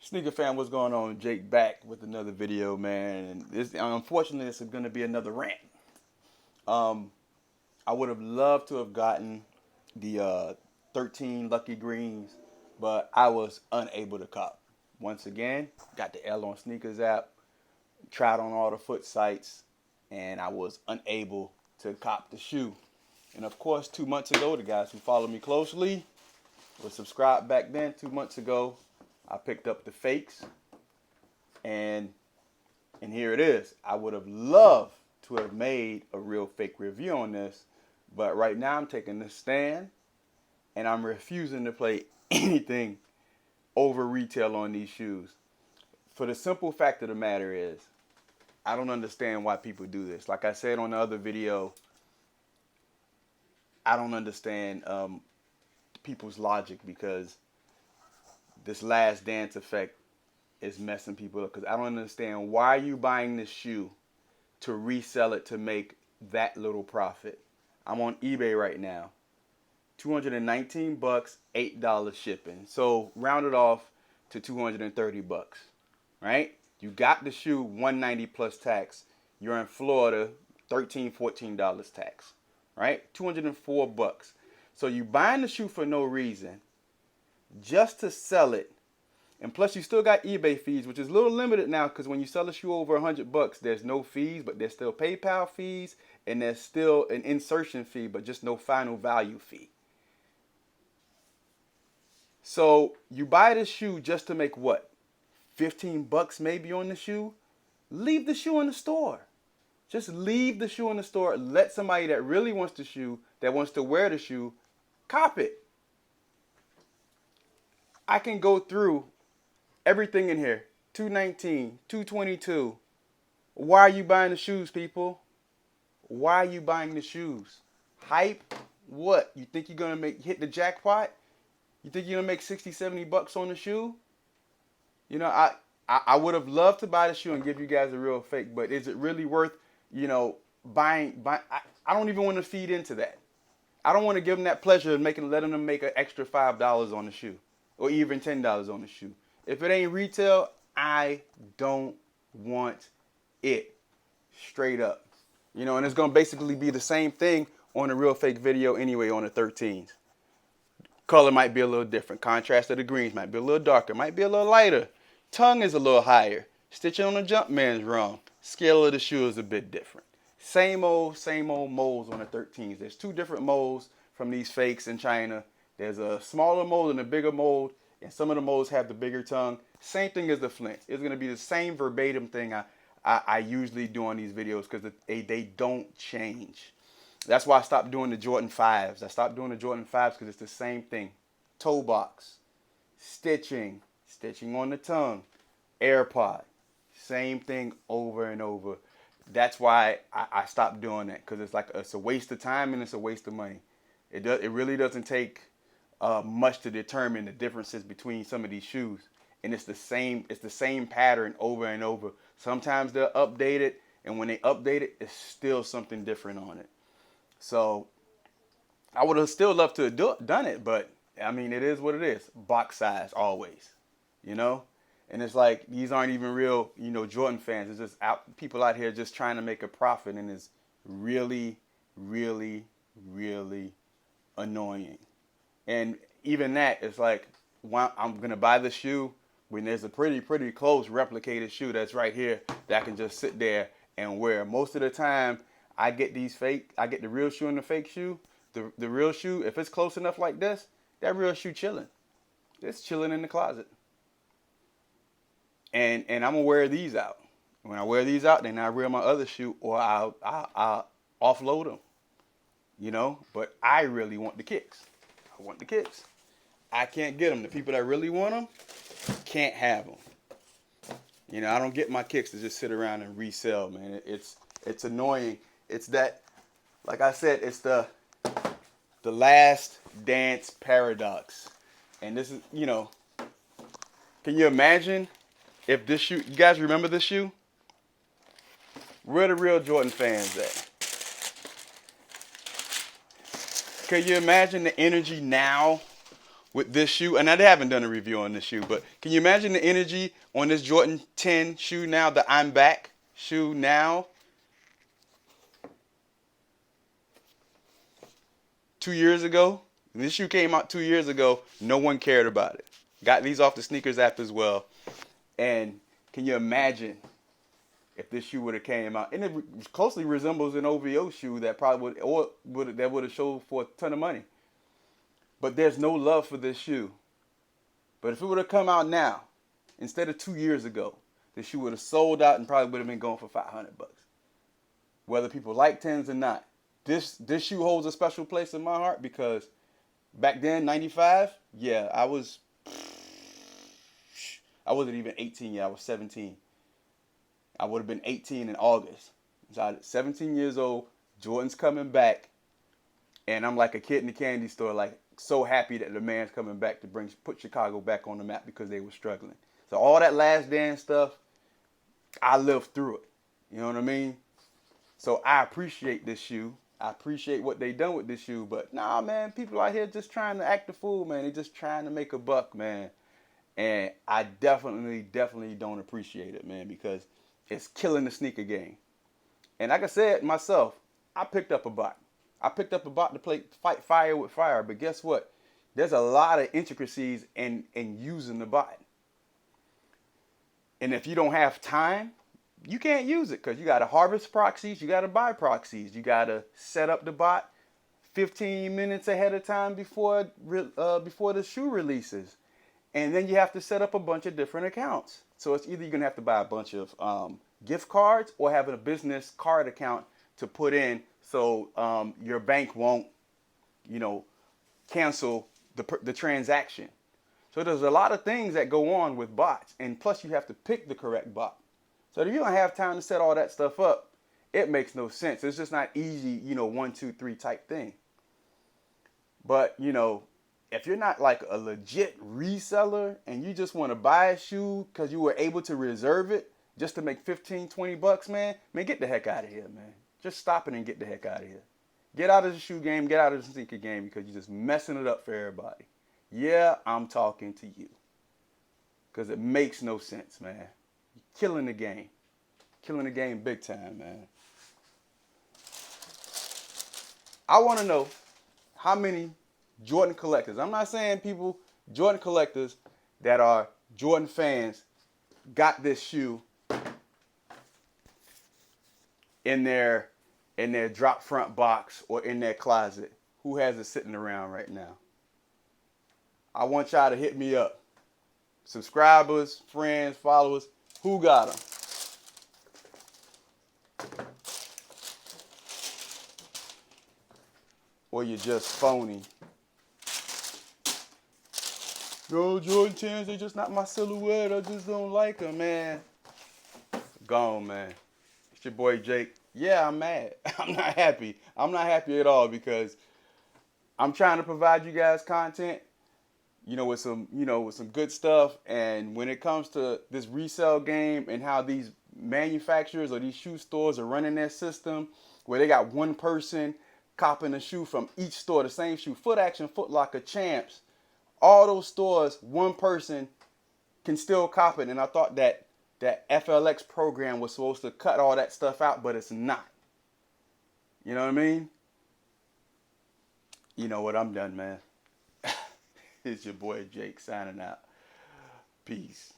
Sneaker fan, what's going on? Jake back with another video, man. And unfortunately, this is going to be another rant. Um, I would have loved to have gotten the 13 Lucky Greens, but I was unable to cop. Once again, got the L on Sneakers app, tried on all the foot sites, and I was unable to cop the shoe. And of course, 2 months ago, the guys who follow me closely were subscribed back then. 2 months ago, I picked up the fakes, and here it is. I would have loved to have made a real fake review on this, but right now I'm taking the stand, and I'm refusing to play anything over retail on these shoes. For the simple fact of the matter is, I don't understand why people do this. Like I said on the other video, I don't understand people's logic, because this last dance effect is messing people up. Because I don't understand, why are you buying this shoe to resell it to make that little profit? I'm on eBay right now, $219, $8 shipping. So round it off to $230, right? You got the shoe, $190 plus tax. You're in Florida, $13, $14 tax, right? $204. So you buying the shoe for no reason, just to sell it. And plus you still got eBay fees, which is a little limited now, because when you sell a shoe over $100, there's no fees, but there's still PayPal fees, and there's still an insertion fee, but just no final value fee. So you buy this shoe just to make what? $15 maybe on the shoe? Leave the shoe in the store. Just leave the shoe in the store. Let somebody that really wants the shoe, that wants to wear the shoe, cop it. I can go through everything in here. 219, 222. Why are you buying the shoes, people? Why are you buying the shoes? Hype? What? You think you're gonna hit the jackpot? You think you're gonna make 60, $70 on the shoe? You know, I would have loved to buy the shoe and give you guys a real fake, but is it really worth, buying? I don't even want to feed into that. I don't want to give them that pleasure of letting them make an extra $5 on the shoe, or even $10 on the shoe. If it ain't retail, I don't want it. Straight up. And it's going to basically be the same thing on a real fake video anyway on the 13s. Color might be a little different. Contrast of the greens might be a little darker, might be a little lighter. Tongue is a little higher. Stitching on the Jumpman's wrong. Scale of the shoe is a bit different. Same old molds on the 13s. There's two different molds from these fakes in China. There's a smaller mold and a bigger mold, and some of the molds have the bigger tongue. Same thing as the flints. It's going to be the same verbatim thing I usually do on these videos, because they don't change. That's why I stopped doing the Jordan 5s. I stopped doing the Jordan 5s because it's the same thing. Toe box, stitching on the tongue, AirPod, same thing over and over. That's why I stopped doing that, because it's a waste of time and it's a waste of money. It really doesn't take much to determine the differences between some of these shoes, and it's the same pattern over and over. Sometimes they'll update it, and when they update it, it's still something different on it. So I would have still loved to have done it, but I mean, it is what it is. Box size always, and it's like, these aren't even real, Jordan fans. It's just people out here just trying to make a profit, and it's really, really, really annoying. And even that, it's like, I'm gonna buy the shoe when there's a pretty close replicated shoe that's right here that I can just sit there and wear. Most of the time, I get the real shoe and the fake shoe. The real shoe, if it's close enough like this, that real shoe chilling. It's chilling in the closet. And I'm gonna wear these out. When I wear these out, then I wear my other shoe, or I'll offload them. But I really want the kicks. I want the kicks. I can't get them. The people that really want them can't have them. I don't get my kicks to just sit around and resell, man. It's annoying. It's that, like I said, it's the last dance paradox. And this is, can you imagine if this shoe, you guys remember this shoe? Where the real Jordan fans at? Can you imagine the energy now with this shoe, and I haven't done a review on this shoe, but can you imagine the energy on this Jordan 10 shoe now, the I'm Back shoe now? 2 years ago, when this shoe came out 2 years ago, no one cared about it. Got these off the sneakers app as well. And can you imagine if this shoe would have came out? And it closely resembles an OVO shoe that probably that would have sold for a ton of money. But there's no love for this shoe. But if it would have come out now, instead of 2 years ago, this shoe would have sold out and probably would have been going for $500. Whether people like tens or not. This shoe holds a special place in my heart because back then, 95, yeah, I wasn't even 18 yet. I was 17. I would have been 18 in August. So I was 17 years old. Jordan's coming back. And I'm like a kid in the candy store, like so happy that the man's coming back to put Chicago back on the map because they were struggling. So all that Last Dance stuff, I lived through it. You know what I mean? So I appreciate this shoe. I appreciate what they done with this shoe. But nah, man, people out here just trying to act a fool, man. They just trying to make a buck, man. And I definitely don't appreciate it, man, because it's killing the sneaker game. And like I said myself, I picked up a bot. I picked up a bot to fight fire with fire. But guess what? There's a lot of intricacies in using the bot. And if you don't have time, you can't use it because you got to harvest proxies. You got to buy proxies. You got to set up the bot 15 minutes ahead of time before the shoe releases. And then you have to set up a bunch of different accounts. So it's either you're going to have to buy a bunch of gift cards or have a business card account to put in so your bank won't, cancel the transaction. So there's a lot of things that go on with bots. And plus you have to pick the correct bot. So if you don't have time to set all that stuff up, it makes no sense. It's just not easy, 1, 2, 3 type thing. But, if you're not like a legit reseller and you just want to buy a shoe because you were able to reserve it just to make 15, 20 bucks, man, get the heck out of here, man. Just stop it and get the heck out of here. Get out of the shoe game, get out of the sneaker game because you're just messing it up for everybody. Yeah, I'm talking to you. Because it makes no sense, man. You're killing the game. Killing the game big time, man. I want to know how many Jordan collectors, I'm not saying people, Jordan collectors that are Jordan fans got this shoe in their drop front box or in their closet. Who has it sitting around right now? I want y'all to hit me up. Subscribers, friends, followers, who got them? Or you're just phony. No, Jordan 10s, they just not my silhouette. I just don't like them, man. Gone, man. It's your boy Jake. Yeah, I'm mad. I'm not happy. I'm not happy at all because I'm trying to provide you guys content, with some good stuff. And when it comes to this resale game and how these manufacturers or these shoe stores are running their system, where they got one person copping a shoe from each store, the same shoe, Foot Action, Foot Locker, Champs, all those stores, one person can still cop it. And I thought that FLX program was supposed to cut all that stuff out, but it's not. You know what I mean? You know what? I'm done, man. It's your boy Jake signing out. Peace.